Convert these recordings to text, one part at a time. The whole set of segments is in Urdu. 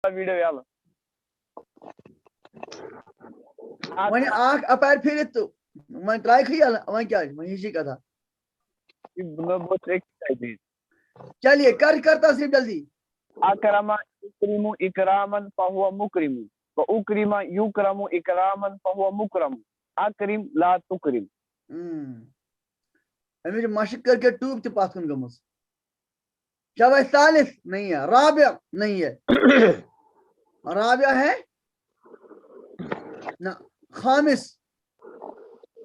ویڈیو یالہ وۄنۍ اکھ اپارِ پھیرِتھ تہٕ وۄنۍ ترٛایہِ کھٕے یَلہٕ وۄنۍ کیٛاہ چھُ وۄنۍ ہِشی کتھا چلیے کر تصریف جلدی اکرم یکرم اکراما فهو مکرم واکرم یکرم اکراما فهو مکرم اکرم لا تکرم أمِس چھِ مشق کر کے ٹوٗب تہِ پتھ کُن گٔمٕژ کیا وہ ثالث نہیں ہے رابع نہیں ہے رابع ہے نہ خامس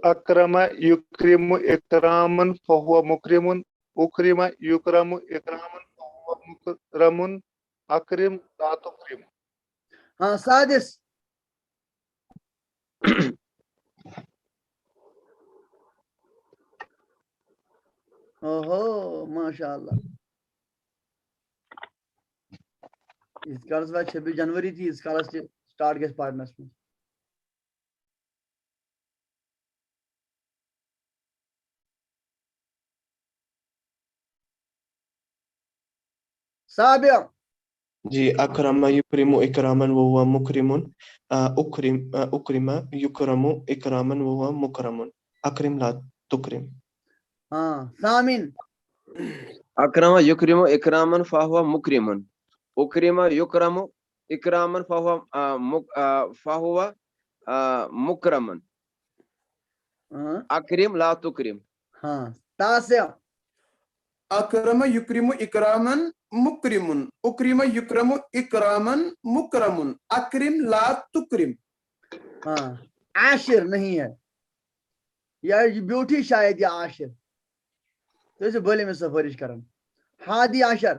اکرم یکرم اکراما فهو مکرم اکرم یکرم اکراما فهو مکرم اکرم لا تکرم ہاں سادس اوہو ماشاء اللہ یٖتِس کالس واتہِ 26 جنوری تہِ یٖتِس کالس تہِ سٹارٹ گژھِ پرنس منٛز سابع جی اکرم یکرم اکراما وهو مکرم اکرم یکرم اکراما وهو مکرم اکرم لا تکرم ہاں ثامن اکرم یکرم اکراما فهو مکرم اکرم یکرم اکراما فهو مکرم اکرم لا تکرم ہاں تاسع اکرم یکرم اکراما مکرم اکرم یکرم اکراما مکرم اکرم لا تکرم ہاں عاشر نہیں ہے یہ بیوٹھی شاید یہ عاشر تو اسے بولے میں سفارش کرن ہادی عشر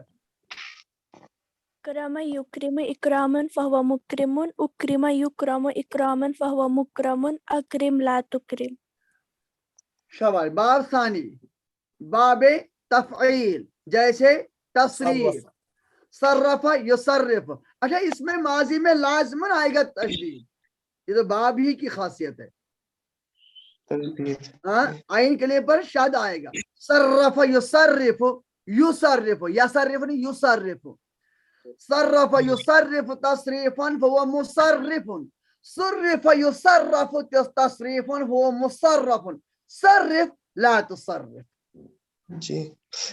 اکرم یکرم اکراما فهو مکرم اکرم یکرم اکراما فهو مکرم اکرم لا تکرم شاباش باب ثانی باب تفعیل جیسے تصریف صرف یصرف اچھا اس میں ماضی میں لازمن آئے گا تشدید یہ تو باب ہی کی خاصیت ہے ہاں آئین کے لیے پر شاد آئے گا صرف یصرف یصرف یصرف نہیں یصرف صرف یصرف تصریفا فهو مصرف صرف یصرف تصریفا فهو مصرف صرف لا تصرف جی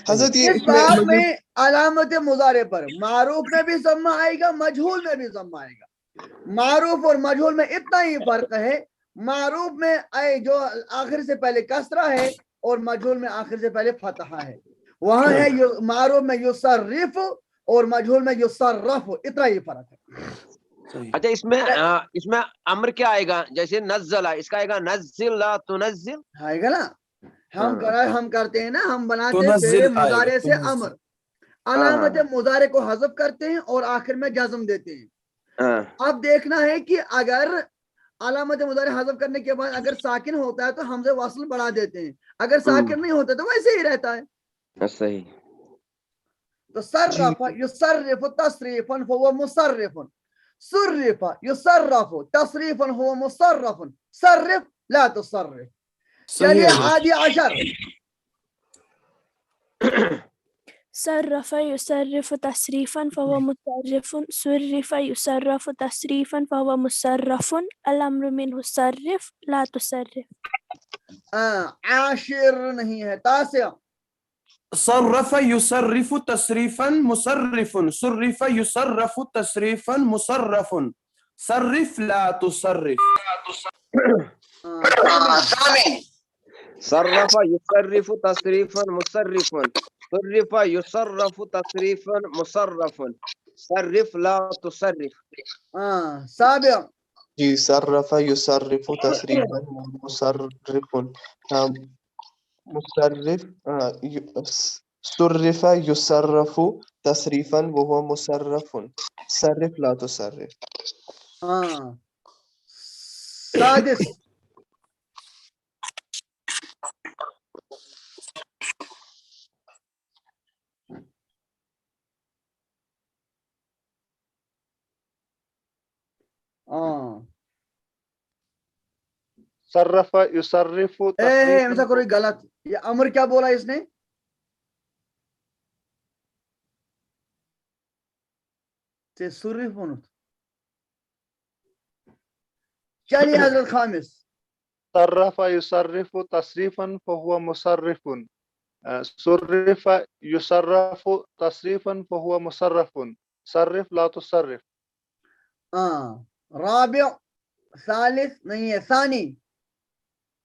حضرت یہ اس باب میں علامت مضارع پر معروف میں بھی ضمہ آئے گا مجہول میں بھی ضمہ آئے گا معروف اور مجہول میں اتنا ہی فرق ہے معروف میں جو آخر سے پہلے کسرہ ہے اور مجہول میں آخر سے پہلے فتحہ ہے وہاں ہے معروف میں یصرف اور مجہول میں یصرف اتنا ہی فرق ہے اچھا اس میں امر کیا آئے گا جیسے نزل اس کا آئے گا نزل لا تنزل آئے گا نا ہم کرتے ہیں نا ہم بناتے ہیں فعل مضارع سے امر علامت مضارع کو حذف کرتے ہیں اور آخر میں جزم دیتے ہیں اب دیکھنا ہے کہ اگر علامت مضارع حذف کرنے کے بعد اگر ساکن ہوتا ہے تو حمزہ وصل بڑھا دیتے ہیں اگر ساکن نہیں ہوتا تو ویسے ہی رہتا ہے صحیح تو صرف یصرف تصریفا فهو مصرف صرف یصرف تصریفا هو مصرف صرف لا تصرف چلیے حادی عشر صرف یصرف تصریفا فهو مصرف صرف یصرف تصریفا فهو مصرف الامر منه صرف لا تصرف عاشر نہیں ہے تاسع صرف یصرف تصریفا مصرف صرف یصرف تصریفا مصرف صرف لا تصرف صرف یصرف تصریفا مصرفا صرف یصرف تصریفا مصرفا صرف لا تصرف سابع جی صرف یصرف تصریفا مصرف مصرف صرف یصرف تصریفا وهو مصرف صرف لا تصرف سادس صرف یصرف ایسا کرو غلط یہ امر کیا بولا اس نے تصرف چلیے حضرت خامس صرف يصرف تصريفا فهو مصرف صرف يصرف تصريفا فهو مصرف صرف لا تصرف رابع ثالث نہیں ہے ثانی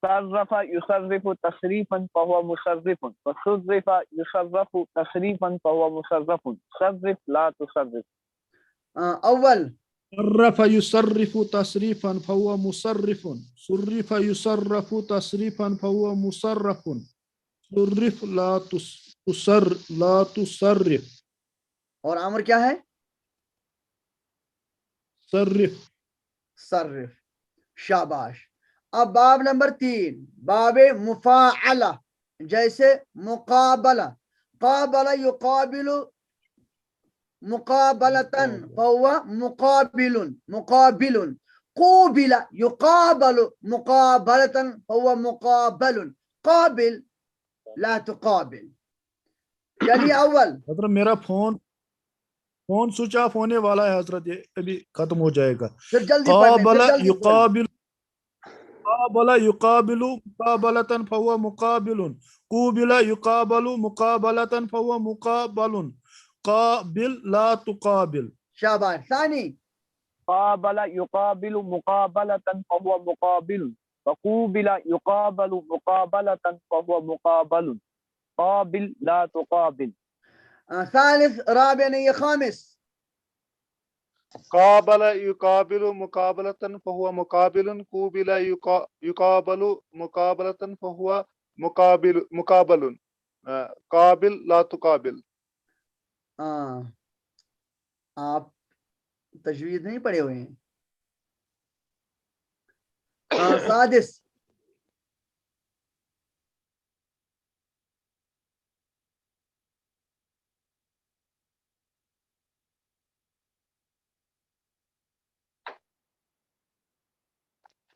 صرف يصرف تصريفا فهو مصرف وصرف يصرف تصريفا فهو مصرف صرف لا تصرف. اول صرف يصرف تصريفا فهو مصرف صرف يصرف تصريفا فهو مصرف صرف لا تصرف اور امر کیا ہے صرف صرف شاباش اب باب نمبر 3 باب مفاعلہ جیسے مقابلہ قابل يقابل مقابلتن فهو مقابل مقابل قوبل يقابل مقابلتن فهو مقابل قابل لا تقابل. چلیے اول حضرت میرا فون سوئچ آف ہونے والا ہے حضرت یہ ابھی ختم ہو جائے گا پھر جلدی پڑھ قابل لیں يقابل مقابلة فهو مقابل قوبل يقابل مقابلة فهو مقابل قابل لا تقابل. شاباش ثانی قابل يقابل مقابلة فهو مقابل وقوبل يقابل مقابلة فهو مقابل قابل لا تقابل. ثالث رابع نہیں خامس قابل يقابل مقابلة فهو مقابل قوبل يقابل مقابلة فهو مقابل قابل لا تقابل. آپ تجوید نہیں پڑھے ہوئے ہیں سادس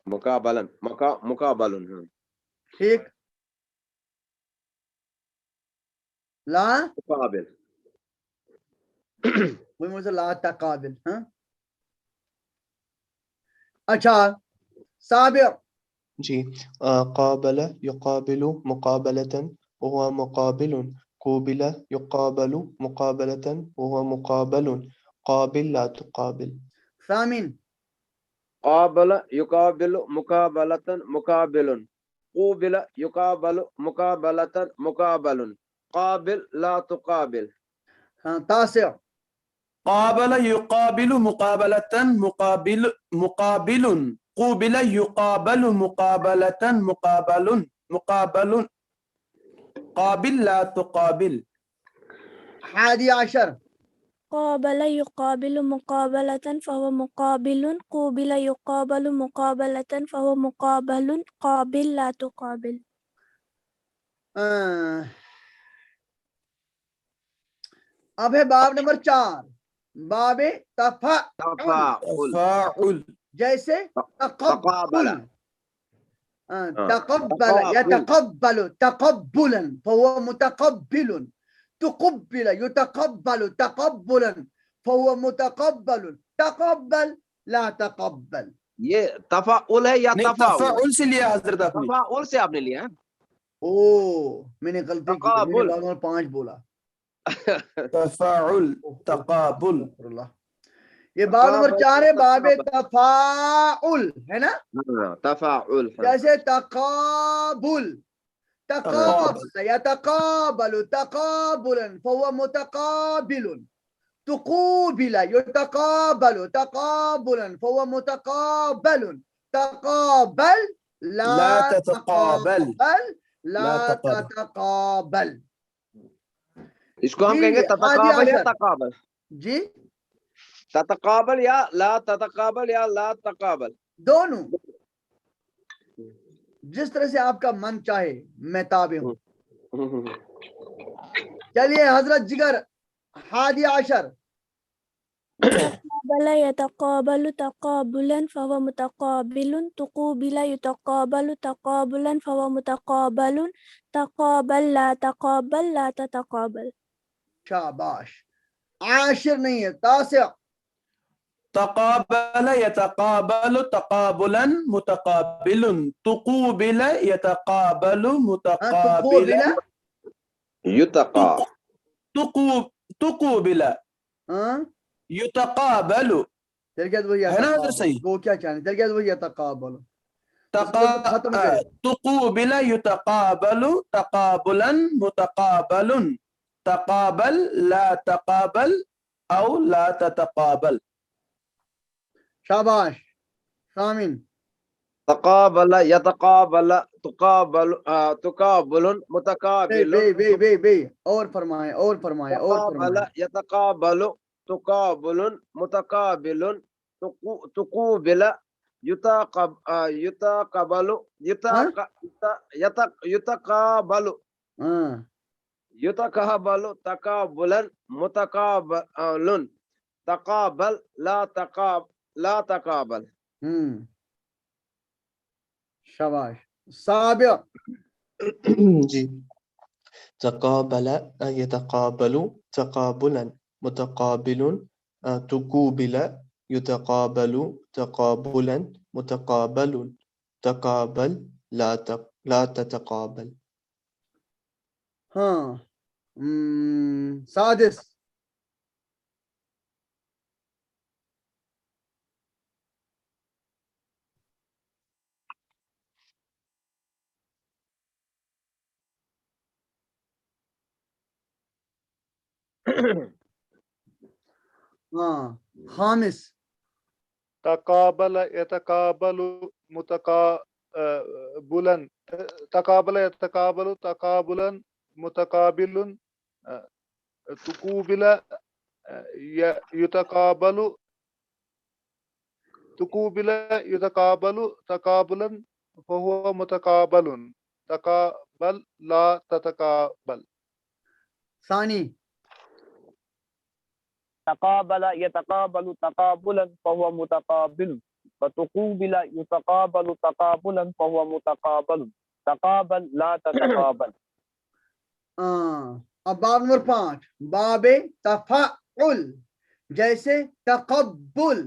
مقابلا مقابل ٹھیک لا مقابل کوئی مجھ سے لا تقابل ہاں اچھا سابع جی قابل يقابل مقابلة وهو مقابل قوبل يقابل مقابلة وهو مقابل قابل لا تقابل. ثامن قابل يقابل مقابلة مقابل قوبل يقابل مقابلة مقابل قابل لا تقابل. تاسع قابل يقابل مقابلة مقابل قوبل يقابل مقابلة مقابل قابل لا تقابل. حادی عشر قابل يقابل مقابلة فهو مقابل قوبل يقابل مقابلة فهو مقابل قابل لا تقابل. اب ہے باب نمبر 4 باب تفاعل تفاعل جیسے تقبل تقابل. تقبل يتقبل تقبلا فهو متقبل تقبل يتقبل تقبلا فهو متقبل تقبل لا تقبل. یہ تفاعل ہے یا نہیں تفاعل؟ تفاعل سے لیا حضرت آپ نے تفاعل سے آپ نے لیا میں نے غلطی کی تھی، میں نے بعد میں 5 بولا. تفاعل تقابل. یہ باب نمبر 4 ہے باب تفاعل ہے نا تفاعل جیسے تقابل تقابل يتقابل تقابلا فهو متقابل تقوبل يتقابل تقابلا فهو متقابل تقابل لا تتقابل. لا تتقابل. اس کو ہم کہیں گے تتقابل یا تقابل جی تتقابل یا لا تتقابل یا لا تقابل دونوں جس طرح سے آپ کا من چاہے میں تابع ہوں. چلیے حضرت جگر حادی عشر قابل يتقابل تقابلا فهو متقابل تقوبل يتقابل تقابلا فهو متقابل تقابل لا تتقابل. شاباش. عاشر نہیں ہے تاسع تقابل يتقابل تقابلا متقابل تقوبل يتقابل متقابلا تقوبل یتقا تقوبل ہاں يتقابل تیرے کیا وہی ہے نا حضرت صحیح وہ کیا چاہنے تیرے کیا وہی تقابل ختم کر تقوبل يتقابل تقابلا متقابل تقابل لا تقابل او لا تتقابل. شاباش ثامن تقابل یتقابل تقابل تقابل متقابل بے اور فرمائیں اور فرمائیں اور تقابل فرمائیں یتقابل تقابل متقابل تقوبل یتقابل یتقابل ہاں یتقابل تقابلا متقابل تقابل لا تقابل. شاباش سابع جی تقابل يتقابل تقابلا متقابل تقوبل يتقابل تقابلا متقابل تقابل لا تتقابل. ہاں سادس ہاں خامس تقابل يتقابل متقابلا تقابل يتقابل تقابلا متقابل تقوبل يتقابل تقابلا فهو متقابل تقابل لا تتقابل. ثانی تقابل يتقابل تقابلا فهو متقابل وتقوبل يتقابل تقابلا فهو متقابل تقابل لا تتقابل. اب باب نمبر 5 باب تفعل جیسے تقبل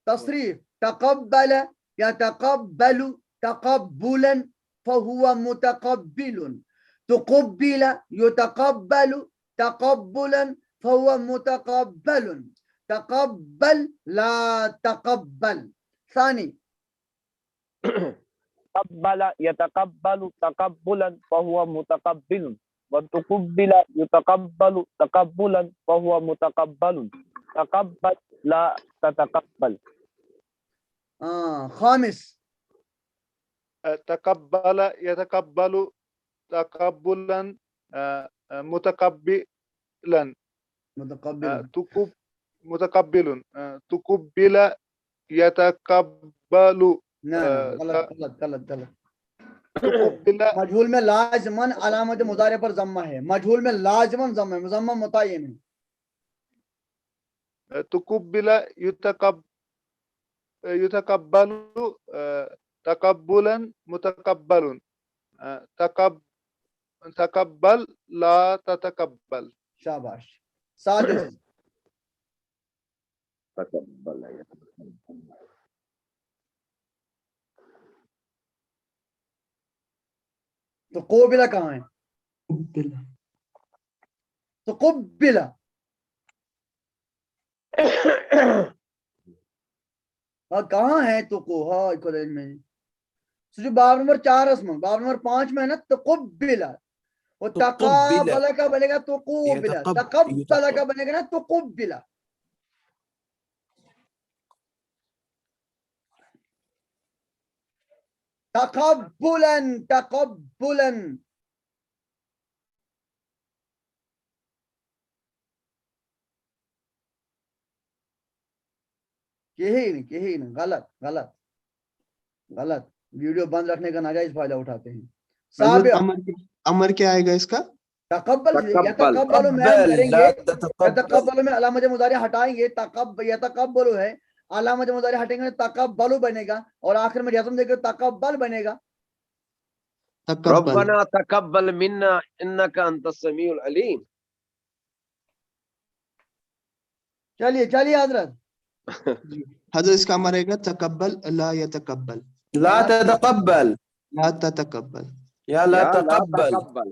تصریف تقبل يتقبل تقبلا فهو متقبل تقبل يتقبل تقبلا فهو متقبل تقبل لا تقبل. ثاني تقبل يتقبل تقبلا فهو متقبل وتقبل يتقبل تقبلا فهو متقبل تقبل لا تتقبل. خامس تقبل يتقبل تقبلا متقبلا متقبل تقبل يتقبل غلط غلط غلط غلط تقبل مجهول میں لازمن علامت مضارع پر ضمہ ہے مجهول میں لازمن ضمہ ہے ضمہ متعین ہے تقبل يتقبل تقبلا متقبل تقبل لا تتقبل. شاباش سادس تقبل تو قوبلہ کہاں ہے تو قبلہ کہاں ہے تو کو ہاں کالج میں جو باب نمبر 4 اس میں باب نمبر 5 میں ہے نا تقبلہ وہ تقابلہ کا بنے گا تقوبلہ تقبلہ کا بنے گا نا تقبلہ تقبلا تقبلا یہی نہیں غلط غلط غلط ویڈیو بند رکھنے کا ناجائز فائدہ اٹھاتے ہیں حضرت امر کیا آئے گا اس کا تقبل یتقبل میں ہم کریں گے یتقبل میں علامت مضارع ہٹائیں گے یتقبل ہے علامت مضارع ہٹیں گے تقبل بنے گا اور آخر میں جزم دے کے تقبل بنے گا ربنا تقبل منا انك انت السميع العليم. چلیے حضرت حضرت اس کا ہمارا رہے گا تقبل لا يتقبل لا تتقبل لا تتقبل یا لا یا لا تقبل تقبل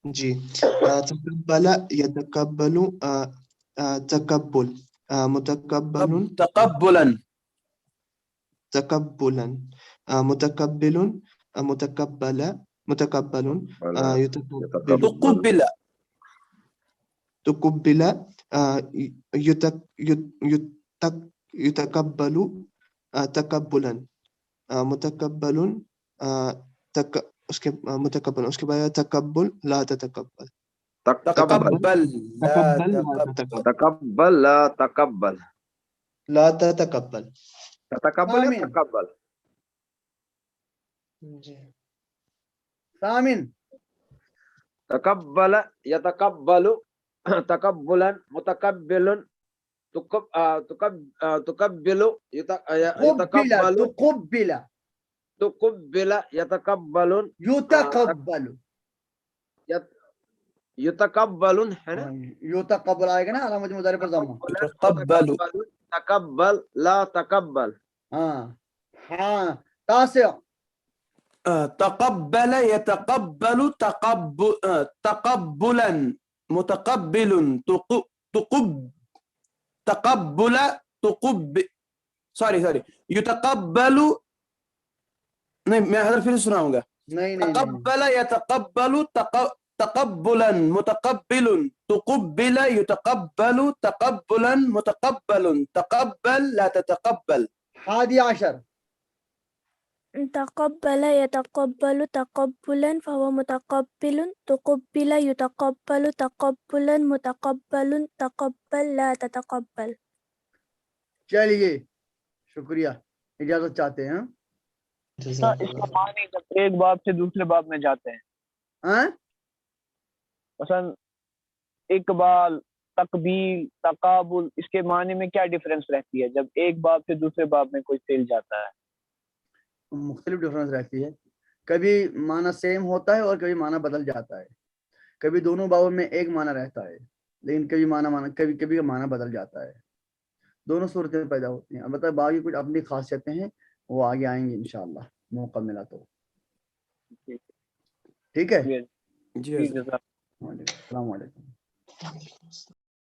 جی تقبل يتقبل تقبل متقبل تقبلا تقبلا متقبل متقبل متقبل يتقبل تقبل تقبل يتقبل تقبلا متقبل اس کے متقبل اس کے بعد تقبل لا تتقبل تقبل تقبل لا تقبل لا تقبل تتقبل تقبل لا تقبل لا تتقبل تتقبل یا آمین. تقبل ثامن تقبل يتقبل تقبلا متقبل تقبل قبل يتقبل تقبل تقبل يتقبل يتقبل يتقبل ہے نا يتقبل آئے گا نا علامت مضارع پر ضمہ. تقبل تقبل لا تقبل ہاں ہاں. تاسع تقبل يتقبل تقبلا متقبل تقبل سوری يتقبل نہیں میں حضرت پھر سناؤں گا نہیں نہیں نہیں. تقبل يتقبل تقبلا متقبل تقبل يتقبل تقبلا متقبل تقبل لا تتقبل. 11 تقبل يتقبل تقبلا فهو متقبل تقبل يتقبل تقبلا متقبل تقبل لا تتقبل. چلیے شکریہ اجازت چاہتے ہیں. اس کا معنی جب ایک باب سے دوسرے باب میں جاتے ہیں ہاں مثلا اقبال تقبیل تقابل اس کے معنی میں کیا ڈفرینس رہتی ہے جب ایک باب سے دوسرے باب میں کوئی فعل جاتا ہے؟ مختلف ڈفرنس رہتی ہے. کبھی معنی سیم ہوتا ہے اور کبھی معنی بدل جاتا ہے. کبھی دونوں بابوں میں ایک معنی رہتا ہے لیکن کبھی کبھی کبھی کا معنی بدل جاتا ہے. دونوں صورتیں پیدا ہوتی ہیں. البتہ باقی کچھ اپنی خاصیتیں ہیں وہ آگے آئیں گے انشاءاللہ موقع ملا تو. ٹھیک ہے. جی جزاک السلام علیکم.